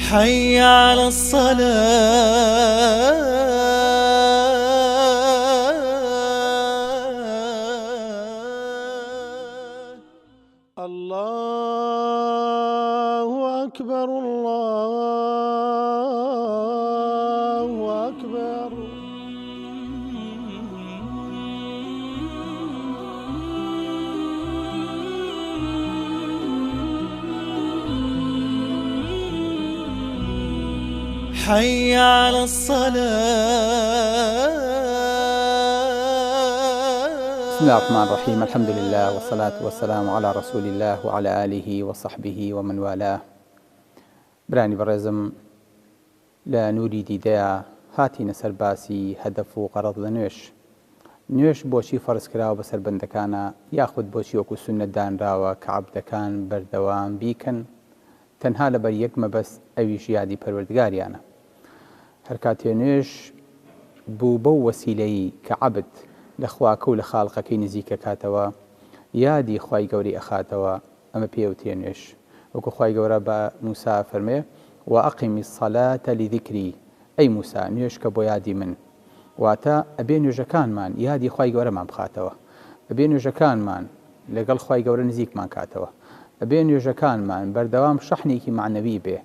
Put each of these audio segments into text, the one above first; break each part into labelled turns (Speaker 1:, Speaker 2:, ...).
Speaker 1: حي على الصلاة الله أكبر الله أكبر. حي على الصلاة.
Speaker 2: بسم الله الرحمن الرحيم. الحمد لله والصلاة والسلام على رسول الله وعلى آله وصحبه ومن والاه. برانی بەڕێزم لە نووری دیدەیە هاتینە سەر باسی هەدەف و غەرەض لە نوێش بۆچی فەرز کراوە بەسەر بەندەکانە، یاخود بۆچی وەکو سوننەت دانراوە کە عەبدەکان بەردەوام بیکەن تەنها لەبەر یەک مەبەست، ئەویش یادی پەروەردگاریانە. هەر کاتێ نوێژ بوو بەو وەسیلەی کە عەبد لە خواکە و لە خاڵقەکەی نزیکە کاتەوە، یادی خوای گەورەی ئەخاتەوە، ئەمە پێوتێ نوێژ. وەکو خوای گەورە بە موسا فەرمێ وەئەقیمی الصەلاتە لیذیکری، ئەی موسا نوێژ کە بۆ یادی من، واتە ئەبێ نوێژەکانمان یادی خوای گەورەمان بخاتەوە، ئەبێ نوێژەکانمان لەگەڵ خوای گەورە نزیکمان کاتەوە، ئەبێ نوێژەکانمان بەردەوام شەحنێکی معنەوی بێ،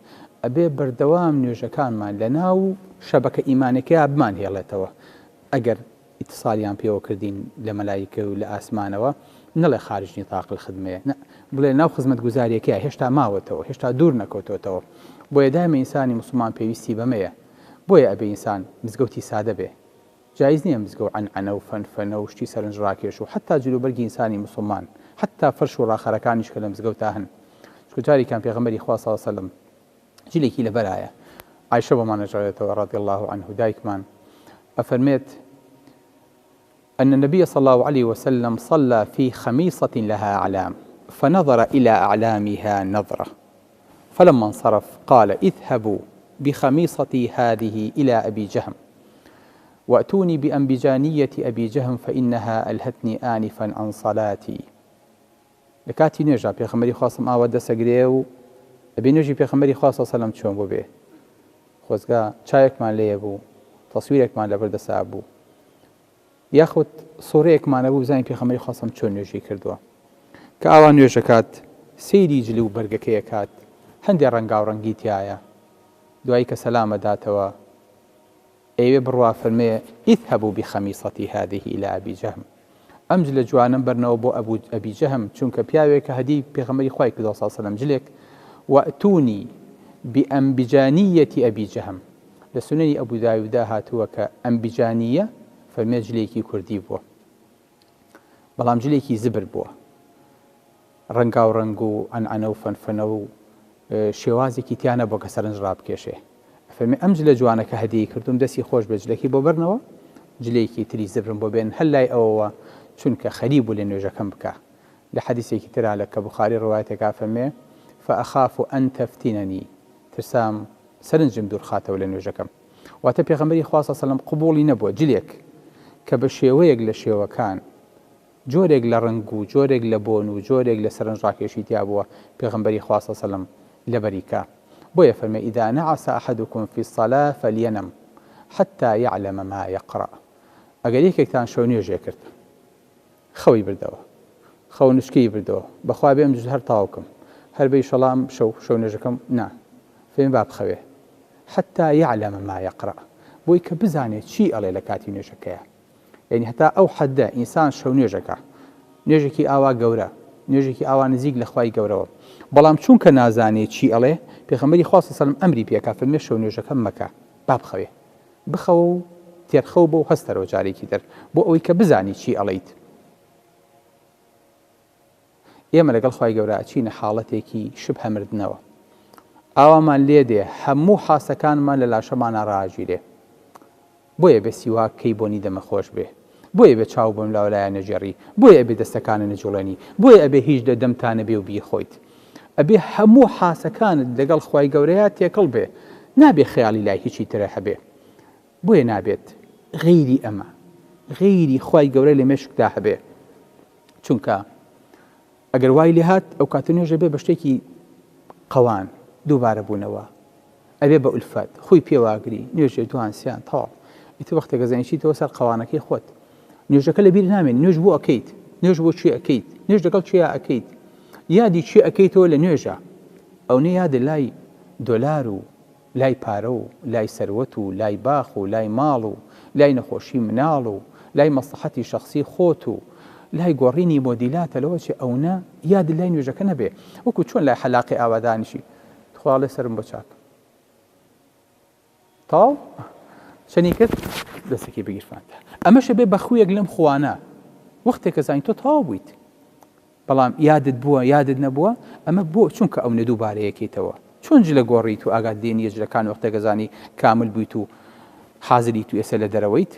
Speaker 2: ئەبێ بەردەوام نوێژەکانمان لە ناو شەبەکە ئیمانەکەیە بمان هێڵێتەوە. ئەگەر ئیتساڵیان پێوە کردین لە مەلایکە و لە ئاسمانەوە، نەڵێ خارج نیتاق الخدمەیە، بڵێ ناو خزمەت گوزاریەکەیە هێشتا ماوەتەوە، هێشتا دوور نەکەوتەوە. بۆیە دایمە ئینسانی موسڵمان پێویستی بەمەیە. بۆیە ئەبێ ئینسان مزگەوتی سادە بێ، جایز نییە مزگەوت عنعنە و فەنفەنە و شتی سەرنجڕاکێش و حتا جلوبەرگی ئینسانی موسڵمان، حتا فەرش و ڕاخەرەکانیش کە لە مزگەوتا هەن. جاریکان پێغەمبەری خوا صلی الله علیه وسلم جلێکی لەبەرایە، عایشە بۆمان نەژێتەوە رضی الله عنه دایکمان ئەفەرمێت أن النبي صلى الله عليه وسلم صلى في خميصة لها أعلام فنظر إلى أعلامها نظرة فلما انصرف قال اذهبوا بخميصتي هذه إلى أبي جهم وأتوني بأنبجانية أبي جهم فإنها ألهتني آنفا عن صلاتي. لكاتي نرجع بيغمبري خاصم آواد سەگرێ ئەبێ نوێژی پێغەمبەری خوا صلی الله علیه و سلم چۆن بۆ بێ. خۆزگا چایەکمان لێیە بوو، تەسویرێکمان لەبەردەسا بوو، یاخود سۆرەیەکمانە بوو بزانین پێغەمبەری خوا صلی الله علیه و سلم چۆن نوێژی کردووە. کە ئاوا نوێژەکات سەیری جلو و بەرگەکەیە کات، هەندێ ڕەنگاوڕەنگی تایە، دوایی کە سەلامە داتەوە ئەیوێ بڕوا فەرمێ اذهبوا بخەمیسەتی هذه إلى أبي جهم، ئەم جلە جوانم بەرنەوە بۆ ئەبی جەهم، چونکە پیاوێکە هەدی پێغەمبەری خوای کردووە صلی الله علیه و سلم جلێک. وأتوني بأنبجانية أبي جهم، لسنن أبو داود هاتووە کە ئەنبیجانیە فەرمێ جلێکی کوردی بووە، بەڵام جلێکی زبر بووە، ڕەنگاوڕەنگ و عنعنە و فەنفەنە و شێوازێکی تیانە بۆ کە سەرنج ڕابکێشێ. فەرمێ ئەم جلە جوانە کە هەدیەی کردوم دەستی خۆش بێ جلێکی بۆ بەرنەوە، جلێکی تری زبرم بۆ بێن هەر لای ئەوەوە چونکە خەریب بوو لە نوێژەکەم بکە. لە حەدیثێکی ترا لە کە بوخاری ڕوایەتێکا فەرمێ فأخاف أن تفتنني، ترسام سەرنجم دوور خاتەوە لە نوێژەکەم. واتە پێغەمبەری خوا صلی الله علیه و سلم قبوڵی نەبووە جلێک کە بە شێوەیەک لە شێوەکان، جۆرێک لە ڕنگ و جۆرێک لە بۆن و جۆرێک لە سەرنجڕاکێشی تیا بووە پێغەمبەری خوا صلی الله علیه و سلم لەبەریکە. بۆیە فەرمێ إذا نعس أحدكم في الصلاة فلينم حتى يعلم ما يقرأ. ئەگەر یەکێکتان شەو نوێژێ کرد، خەوی بردەوە، خەو نوشکەی بردەوە، بەخوا بێ ئەم جوز هەر تاوکم، هەر بەی شەڵام شەو نوێژەکەم نا فێن با بخەوێ حتى يعلم ما يقرأ، بۆی کە بزانێت چی ئەڵێ لە کاتی نوێژەکەیە. یعنی هەتا ئەو حەدە ئینسان شەو نوێژەکە، نوێژێکی ئاوا گەورە، نوێژێکی ئاوا نزیک لە خوای گەورەوە، بەڵام چونکە نازانێت چی ئەڵێ پێغەمبەری خوا صلی الله علیه و سلم ئەمری پێکا فەرمێ شەو نوێژەکەم مەکە، با بخەوێ، بخەوە و تێرخەو بۆ هەستەرەوە جارێکی تر بۆ ئەوەی کە بزانی چی ئەڵێیت. ئێمە لەگەڵ خوای گەورە ئەچینە حاڵەتێکی شبهە مردنەوە، ئاوامان لێ دێ هەموو حاسەکانمان لە لاشەمانە ڕاگیرێ. بۆیە بێ سیواک کەی بۆنی دەمەخۆش بێ، بۆیە بێ چاو بۆم لاولایە نەجێڕی، بۆیە ئەبێ دەستەکانە نەجوڵێنی، بۆیە ئەبێ هیچ دەمتانە بێ و بیخۆیت، ئەبێ هەموو حاسەکانت لەگەڵ خوای گەورەیە تێکەڵ بێ، نابێ خەیاڵی لای هیچی ترە هەبێ. بۆیە نابێت غەیری ئەمە، غەیری خوای گەورە لە مێشکدا هەبێ، چونکە ئەگەر وای لێ هات ئەو کاتە نوێژە بێ بە شتێکی قەوان دووبارە بوونەوە، ئەبێ بە ئولفەت خۆی پێواگری نوێژێ دوانسییان تاڵ ئیتر وەختێکە زانیشیتەوە سەر قەوانەکەی خۆت نوێژەکە لە بیر نامێن نوێژ بۆ ئەەکەیت نوێژ بۆ چی ئەەکەیت نوێژ لەگەڵ چی ئەەکەیت یادی چی ئەەکەیتەوە لە نوێژە ئەو نە یادە لای دۆلار و لای پارە و لای سەروەت و لای باخ و لای ماڵ و لای نەخۆشی مناڵ و لای مەسلحەتی شخصی خۆت و لای گۆڕینی مۆدیلاتە لەوە چێ ئەوە یاد لای نوێژەکە نەبێ وەکو چۆن لای حەلاقی ئاوادانیشی خواڵێ سرم بۆ چاک تاو چەنی کرد دەستێکی بگیرفانتە ئەمەشە بێ بەخویەک لەم خوانە وەختێکە زانی تۆ تاو بوویت بەڵام یادت بووە یادت نەبووە ئەمە بۆ چونکە ئەو دووبارەیەکێتەوە چۆن جلە گۆڕیت و ئاگات دێنیە جلەکان وەختێکە زانی کامل بوویت و حازریت و ئێستا لە دەرەوەیت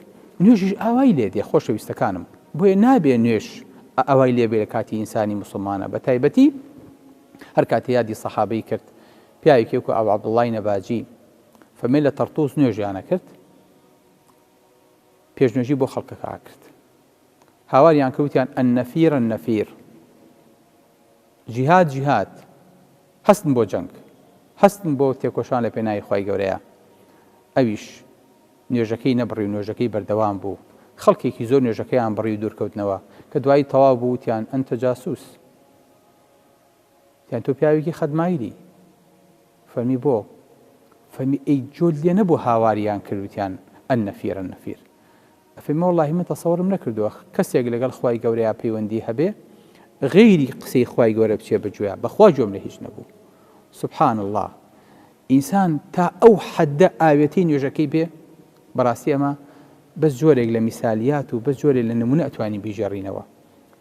Speaker 2: نوێژیش ئاوای لێ دێ خۆشەویستەکانم بۆیە نابێ نوێش ئەوای لێبێ لە کاتی ئینسانی موسڵمانە بە تایبەتی هەر کاتێ یادی سەحابەی کرد پیاوێکی وەکو ئەبو عەبدوڵڵای نەباجی فەرمێ لە تەرتوس نوێژیانە کرد پێشنوێژی بۆ خەڵکەکە کرد هاواریان کەوتیان ئەننەفیر ئەننەفیر جیهاد جیهاد هەستن بۆ جەنگ هەستن بۆ تێکۆشان لە پێناوی خوای گەورەیە ئەویش نوێژەکەی نەبڕی و نوێژەکەی بەردەوام بوو خەڵکێکی زۆر نوێژەکەیان بڕی و دوورکەوتنەوە کە دوایی تەواو بوو وتیان ئەنتە جاسووس تیان تۆ پیاوێکی خەدمایری فەرمی بۆ فەرمی ئەی جۆل لێ نەبوو هاواریان کردوتیان ئەننەفیر ئەننەفیر ئەفەرمی وەڵڵاهی من تەسەوڕم نەکردووە کەسێک لەگەڵ خوای گەورەیە پەیوەندی هەبێ غەیری قسەی خوای گەورە بچێ بەگوێ بەخوا جۆم لە هیچ نەبوو سبحان الله ئینسان تا ئەو حەدە ئاوێتی نوێژەکەی بێ بەڕاستی ئەمە بەس جۆرێک لە میسالیات و بەس جۆرێک لە نمونە ئەتوانین بیژێڕینەوە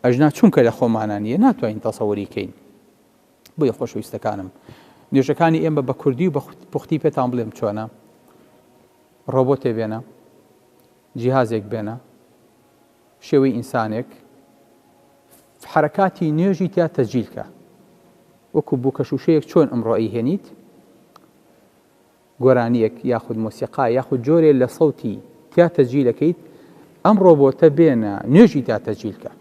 Speaker 2: ئەژنا چونکە لە خۆمانانیە ناتوانین تەسەووری کەین بۆیە خۆشەویستەکانم نوێژەکانی ئێمە بە کوردی و بە پوختی پێتان بڵێم چۆنە ڕۆبۆتێ بێنە جیهازێک بێنە شێوەی ئینسانێک حرەکاتی نوێژی تیا تەسجیلکە وەکو بووکەشوشەیەک چۆن ئەمڕۆ ئەیهێنیت گۆرانیەک یاخود مۆسیقا یاخود جۆرێک لە سەوتی تیا تەسجیلەکەیت ئەم ڕۆبۆتە بێنە نوێژی تا تەسجیلکە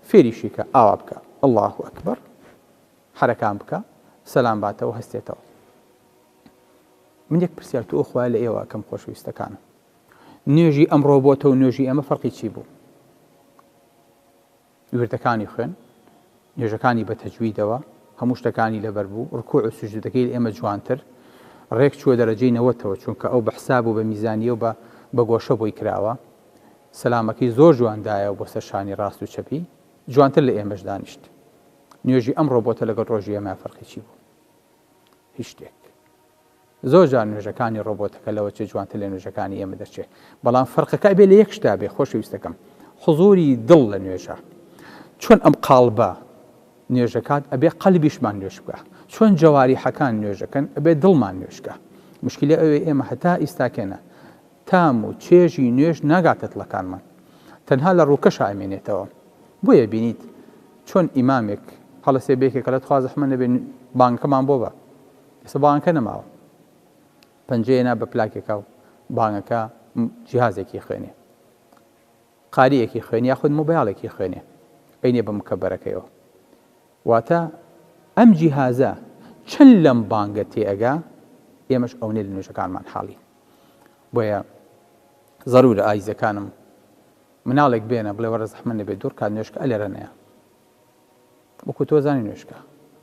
Speaker 2: فێریشیکە ئاوا بکە الله ئەکبەر حرەکان بکە سەلام باتەوە هەستێتەوە من یەک پرسیار تو ئەوخوای لە ئێوە کەم خۆشەویستەکانە نوێژی ئەم ڕۆبۆتە و نوێژی ئەمە فەرقی چی بوو وردەکانی خوێن نوێژەکانی بە تەجویدەوە هەموو شتەکانی لەبەر بوو ڕکوع و سوجودەکەی ئێمە جوانتر ڕێک چووە دەرەجەی نەوەتەوە چونکە ئەو بە حساب و بە میزانیە و بە گۆشە بۆی کراوە سەلامەکەی زۆر جواندایە بۆ سەرشانی ڕاست و چەپی جوانتر لە ئێمەش دانیشت نوێژی ئەم ڕۆبۆتە لەگەڵ ڕۆژی ئێمە فەرقی چی بوو هیچ شتێک زۆر جار نوێژەکانی ڕۆبۆتەکە لەوە چێ جوانتر لە نوێژەکانی ئێمە دەچێت بەڵام فەرقەکە بێ لە یەک شتا بێ خۆشەویستەکەم حضوری دڵ لە نوێژە چۆن ئەم قاڵبە نوێژەکات ئەبێ قەلبیشمان نوێژ بکە چۆن جەواریحەکان نوێژەکەن ئەبێ دڵمان نوێژکە مشکلە ئەوێ ئێمە هەتا ئیستاکێنە تام و چێژی نوێژ ناگاتە دڵەکانمان تەنها لە ڕووکەش ئامێنێتەوە بۆیە بینیت چۆن ئیمامێک هەڵەسێ بێکێکە لە تخوا زەحمە نەبێ بانگەکەمان بۆ بە ئێستا بانگەکە نەماوە پەنجەیەنا بە پلاکێکە و بانگەکە جیهازێکی خوێنێ قاریەکی خوێنی یاخود مۆبایڵێکی خوێنێ بینێ بە مکەبەرەکەیەوە واتە ئەم جیهازە چەند لەم بانگە تێئەگا ئێمەش ئەوێ لە نوێژەکانمان حاڵی بۆیە زەرورە ئایزەکانم مناڵێک بێنە بڵێ وەرە زەحمە نەبێت دوور کات نوێژکە ئەلێرە نەیە وەکو تۆ زانی نوێژکە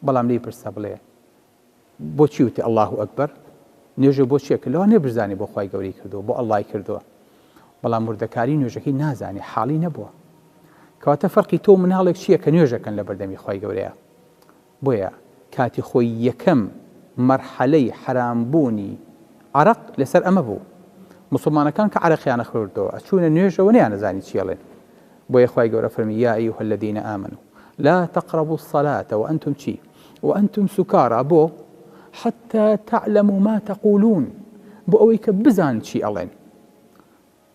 Speaker 2: بەڵام لی پرسە بڵێ بۆچی وتی الله ئەکبەر نوێژە بۆ چیە کردەوە نێبرزانی بۆ خوای گەورەی کردووە بۆ ئەڵڵای کردووە بەڵام وردەکاری نوێژەکەی نازانی حاڵی نەبووە کەواتە فەرقی تۆ مناڵێک چییە کە نوێژەکەن لە بەردەمی خوای گەورەیە بۆیە کاتی خۆی یەکەم مەرحەلەی حرامبوونی عەرەق لەسەر ئەمە بوو مسلمانەکان کە عەرەقیانە خوردەوە ئەچوونە نوێژەوە نەیانەزانی چیەڵێن بۆیە خوای گەورە فەرمی یا ئەیها الذین ئامنوا لا تقربوا الصلاة وأنتم چی وأنتم سكارى بۆ حتى تعلموا ما تقولون بۆ ئەوەی کە بزان چی ئەڵێن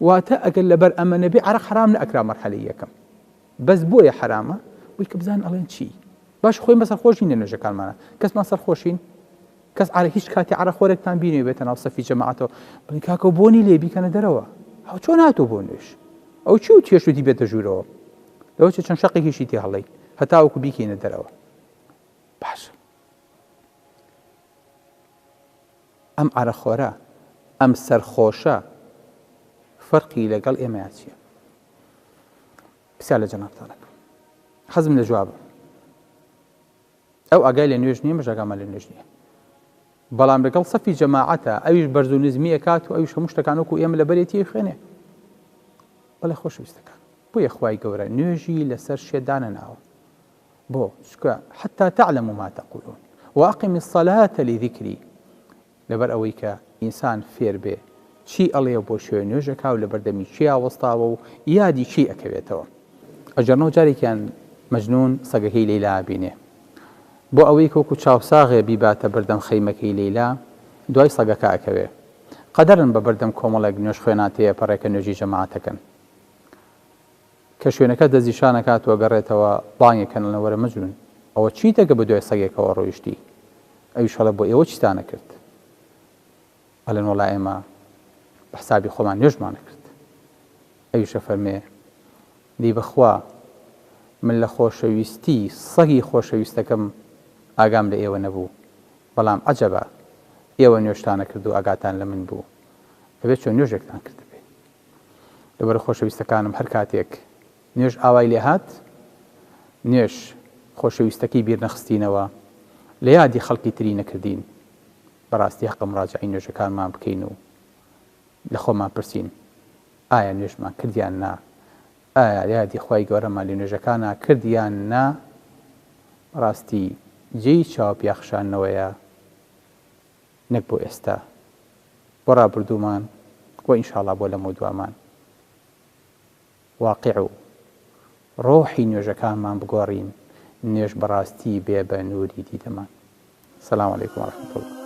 Speaker 2: واتە ئەگەر لەبەر ئەمە نەبێ عەرەق حرام نەئەکرا مەرحەلەی یەکەم بەس بۆیە حرامە بۆی کە بزان ئەڵێن چی باش خۆی مە سەرخۆشین لە نوێژەکانمانە کەسمان سەرخۆشین کەس هیچ کاتی عەرەخۆرێکتان بینێ بێتە ناو سەفی جەماعەتەوە بڵێن کاکە بۆنی لێ بیکەنە دەرەوە ئەو چۆن هاتوو بۆ نوێژ ئەو چی و تێشوتی بێتە ژوورەوە لەوە چ چەند شەقێکیشی تێ هەڵەی هەتاوەکو بیکەینە دەرەوە باش ئەم عەرەخۆرە ئەم سەرخۆشە فەرقی لەگەڵ ئێمەیان چییە؟ پرسیار لە جەنابتانەکە حەزم لە جوابە. ئەو ئاگای لە نوێژ نییە، مەژاگامان لە نوێژ نییە، بەڵام لەگەڵ سەفی جەماعەتە ئەویش بەرز و نزمی ئەکات و ئەویش هەموو شتەکان وەکو ئێمە لە بەرێتی خوێنێ. بەڵێ خۆشەویستەکان، بۆیە خوای گەورە نوێژی لەسەر شێدانە ناوە. بۆ چکە حتى تعلموا ما تقولون وأقم الصلاة لذكري، لەبەر ئەوەی کە ئینسان فێر بێ چی ئەڵێ بۆ شوێن نوێژەکە و لە بەردەمی چیا وەستاوە و یادی چی ئەکەوێتەوە. ئەجەرنەوە جارێکیان مەجنون سەگەکەی لەیلا بینێ، بۆ ئەوەی کۆکو چاوساغێ بیباتە بەردەم خەیمەکەی لەیلا، دوای سەگەکە ئەکەوێ. قەدەرن بە بەردەم کۆمەڵێک نوێژ خوێناتەیە پەڕێکە نوێژی جەماعەتەکەن کە شوێنەکە دەزیشانەکات وەگەڕێتەوە بانگێکەن لە وەرە مەجنون ئەوە چی دەگە بە دوای سەگێکەوە ڕۆیشتی؟ ئەویش هەڵە بۆ ئێوە چیتانە کرد؟ ئەڵێن وەڵا ئێمە بە حسابی خۆمان نوێژمانە کرد. ئەویشە فەرمێ دی بەخوا من لە خۆشەویستی سەگی خۆشەویستەکەم ئاگام لە ئێوە نەبوو، بەڵام عەجەبە ئێوە نوێژتانە کرد و ئاگاتان لە من بوو، ئەبێت چۆن نوێژێکتان کرد بێ. لەبەرە خۆشەویستەکانم هەر کاتێک نوێژ ئاوای لێ هات، نوێژ خۆشەویستەکەی بیر نەخستینەوە، لە یادی خەڵکی تری نەکردین، بەڕاستی حەقە مراجعەی نوێژەکانمان بکەین و لە خۆمان پرسین ئایا نوێژمان کردیان نا؟ ئایا یادی خوای گەورەمان لە نوێژەکانە کردیان نا؟ ڕاستی جێی چاوپیاخشانەوەیە نەک بۆ ئێستا، بۆ ڕابردوومان و ئینشاڵڵا بۆ لەمە دوامان واقع و ڕۆحی نوێژەکانمان بگۆڕین، نوێژ بەڕاستی بێ بە نووری دیدەمان. سەلام عەلەیکوم وەڕەحمەتوڵڵاه.